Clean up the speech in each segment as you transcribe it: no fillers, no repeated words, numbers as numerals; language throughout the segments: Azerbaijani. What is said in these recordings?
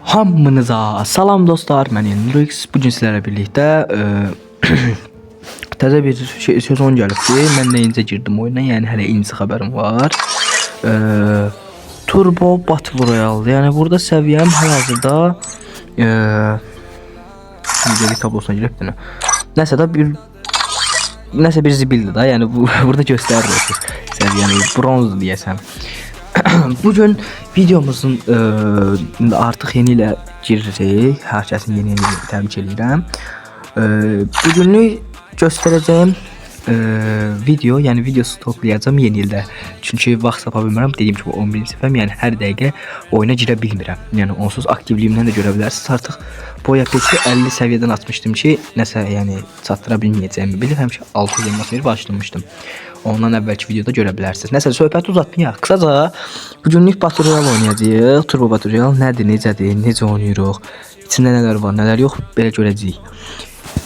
Hamınıza salam dostlar, mən Enrix. Bugün sizlərlə birlikdə təzə bir sezon gəlibdi. Mən də incə girdim oyuna, yəni hələ incə xəbərim var. Turbo Battle Royale. Yəni burada səviyyəm hal-hazırda videoyu tablosuna giribdi. Nəsə bir zibildir da. Yəni bu burada göstərir ki, səviyyəni bronz deyəsəm. Bugün videomuzun artıq yeni ilə giririk. Hər kəsin yeni təbrik edirəm. Bugünlük göstərəcəyim video, yəni videosu toplayacağım yeni ildə. Çünki vaxt tapa bilmirəm. Dediyim kimi 11-ci səfərəm, yəni hər dəqiqə oyuna girə bilmirəm. Yəni onsuz aktivliyimdən də görə bilərsiniz. Artıq boya peçi 50 səviyyədən atmışdım ki, nəsə yəni çatdıra bilməyəcəyimi bilib həmişə 600 elmas verib başlamışdım. Ondan əvvəlki videoda görə bilərsiniz. Nəsə söhbəti uzatmayaq. Qısaca bugünlük Battle Royale oynayacağıq. Turbo Battle Royale nədir, necədir, necə oynayırıq, içində nələr var, nələr yox, belə görəcəyik.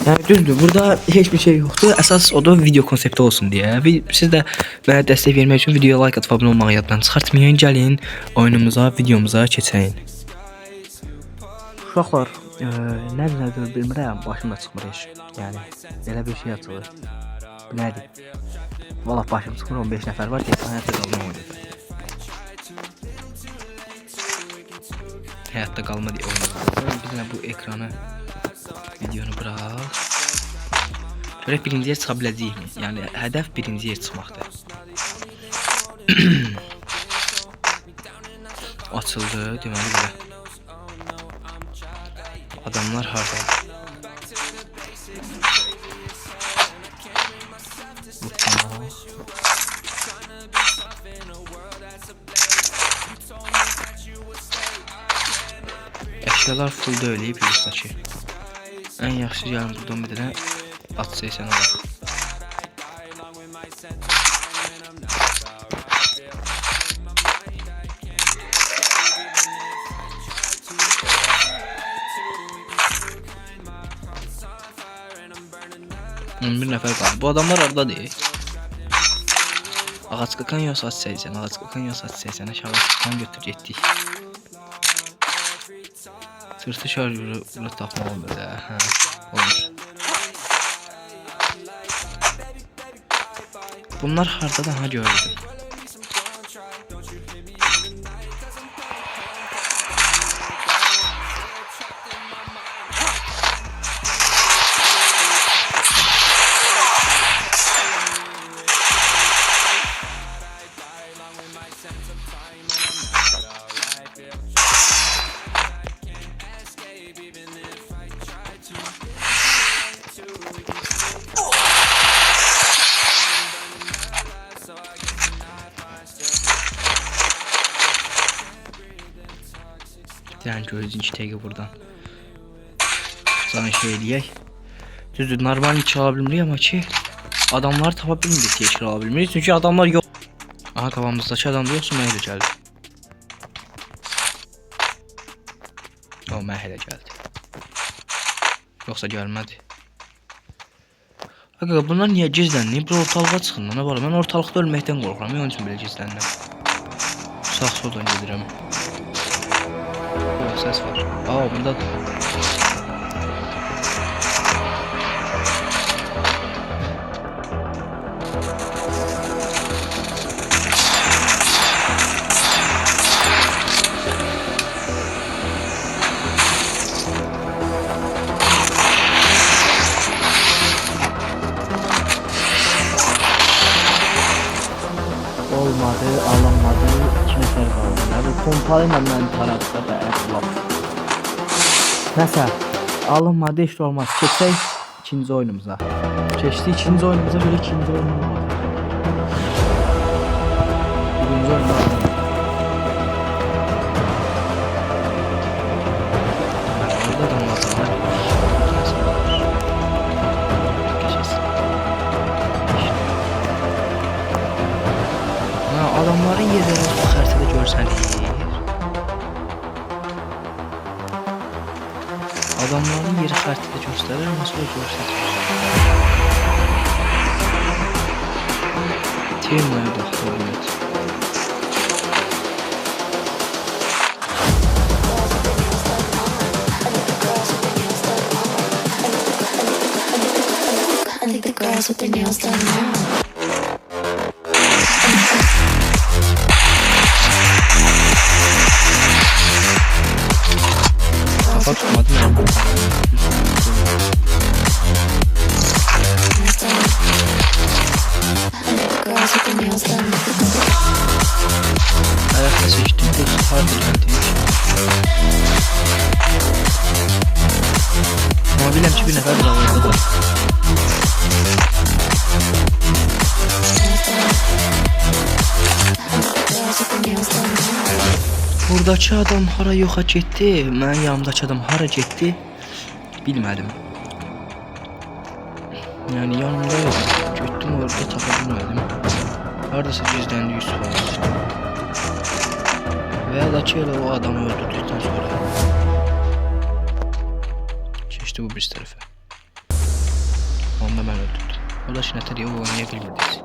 Yəni düzdür, burada heç bir şey yoxdur. Əsas o da video konsepti olsun deyə. Siz də mənə dəstək vermək üçün videoya like atıb abunə olmağı yaddan çıxartmayın. Gəlin oyunumuza, videomuza keçək. Uşaqlar, nədir bilmirəm, başım da çıxmır heç. Yəni belə bir şey açılır. Bu nədir? Valla başım çıxmır, 15 nəfər var, deyək, həyatda qalma oynayır. Həyatda qalma deyə oynayır. Bizlə bu ekranı, videonu bıraq. Görək birinci yer çıxa biləcəyik mi? Yəni hədəf birinci yer çıxmaqdır. Açıldı, deməli belə. Adamlar hardadır? Əşyalar full deyil, bilirsiniz ki. Ən yaxşı gəlin buradan bir dənə at seysən alaq. Bir nəfər qaldı. Bu adamlar hardadır? Ağac qakan yoxsa at seysən, ağac qakan yoxsa at seysən. Aşağı qakan götür getdik. Sırtı şarjörü burada tapmaq olmur da. Hə, olmur. Bunlar hardadan ha gördüm. Yani gözün içteki buradan. Sana şey eləyək. Düzdür, normal hiç alabilmirik ama ki adamlar tapa bilmirik diye hiç alabilmirik. Çünkü adamlar yok. Aha, kafamızdaki adam da yoxsa mənə elə gəldi. O, mənə elə gəldi. Yoxsa gəlmədi. Aga, bunlar niyə gizlənir? Bu ortalığa çıxın, nə var? Mən ortalıqda ölməkdən qorxuram. Onun üçün belə gizlənirəm. Sağ soldan gedirəm. Ses var. Aa, bunda da. Olmadı, alınmadı. 2 nəfər qaldı. Bu pompayla mən tarafda da əslab. Nəsə, alınmadı, heç olmaz. Keçək ikinci oyunumuza. Keçdik ikinci oyunumuza, belə ikinci oyunumuza. Birinci oyunumuza. Orada da olmazlar. Adamların yerləri bu xəritədə görsənir. Adamların yeri xəritədə göstərir, amma sonra görsənir. Temaya baxdırılır. girls with their nails done now. Kafa tutmadım ya. Girls with their nails done. Ayakta seçtim. Bu harbi demiş. Ama bilmem ki bir nefer daha orada da. Girls with their nails done now. Buradakı adam hara yoxa getdi, mənim yanımdakı adam hara getdi bilmədim. Yəni yanımda getdim orada tapa bilmədim. Hardasa gizləndi 100%. Və ya da ki elə o adamı öldürdükdən sonra keçdi bu bir tərəfə. Onu da mən öldürdüm. O da şinətə deyə o oynaya bilmədik.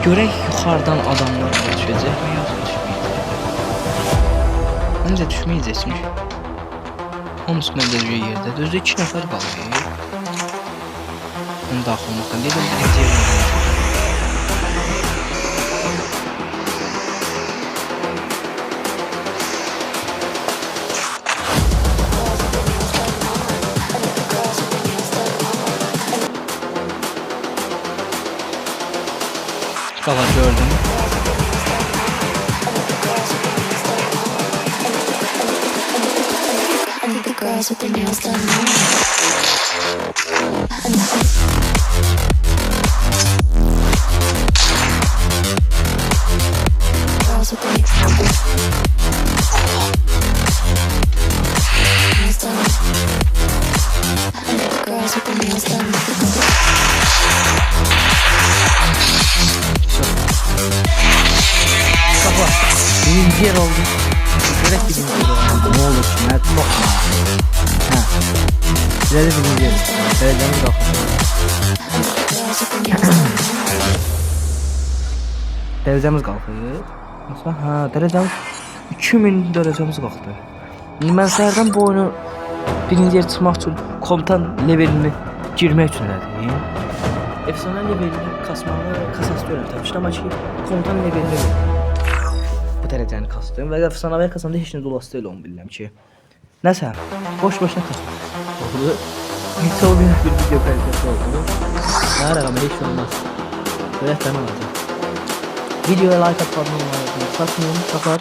Görək yuxarıdan adamlar düşəcək mi yoxsa düşməyəcək? Məncə düşməyəcəkmiş. Hamısı məndə yerdə. Düzdür 2 nəfər qalır. Mən daxil olmaqdan dedim birinci yerdə. Kafa gördüm. I think the girls with their nails done now. Girls with their nails done. I think the girls with their nails done. Kafa. Birinci yer oldu. Görək birinci yer oldu. Ne olur ki? Mert bakma. Ha. Bize de birinci yer. Derecemiz kalktı. Derecemiz kalktı. Nasıl? Ha, derecemiz 2000 derecemiz kalktı. Mən səhərdən bu oyunu birinci yer çıxmaq üçün komutan levelini girmək üçün elədim. Efsane levelini kasası görürüm tabii. Ama ki komutan levelini bu derecəni kastım və efsaneviyə kasanda heç nə dolası deyil onu bilirəm ki. Nəsə, boş-boşuna kasdım. Oldu. Hiç olmayan bir video kalitesi oldu. Ne ara ama hiç olmaz. Böyle fena olacak. Videoya like atmayı unutmayın. Satmayın, sakar.